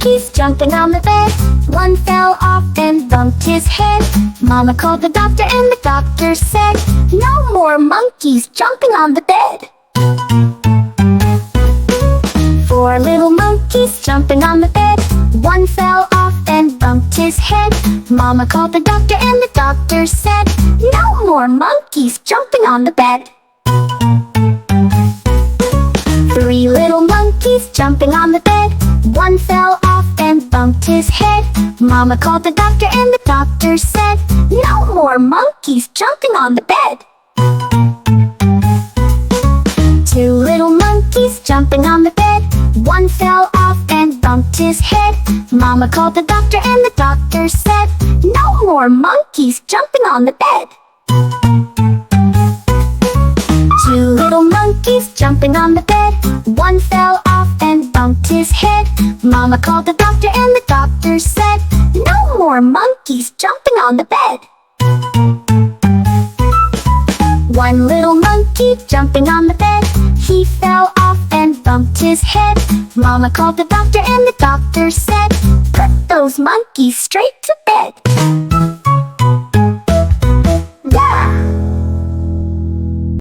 monkeys jumping on the bed. One fell off and bumped his head. Mama called the doctor and the doctor said, "No more monkeys jumping on the bed." Four little monkeys jumping on the bed. One fell off and bumped his head. Mama called the doctor and the doctor said, "No more monkeys jumping on the bed." Three little monkeys jumping on the bed. One fell off and bumped his head. Mama called the doctor and the doctor said, "No more monkeys jumping on the bed." Two little monkeys jumping on the bed. One fell off and bumped his head. Mama called the doctor and the doctor said, "No more monkeys jumping on the bed." Two little monkeys jumping on the bed. One fell off and bumped his head. Mama called the doctor and the doctor said, "No more monkeys jumping on the bed." One little monkey jumping on the bed. He fell off and bumped his head. Mama called the doctor and the doctor said, "Put those monkeys straight to bed."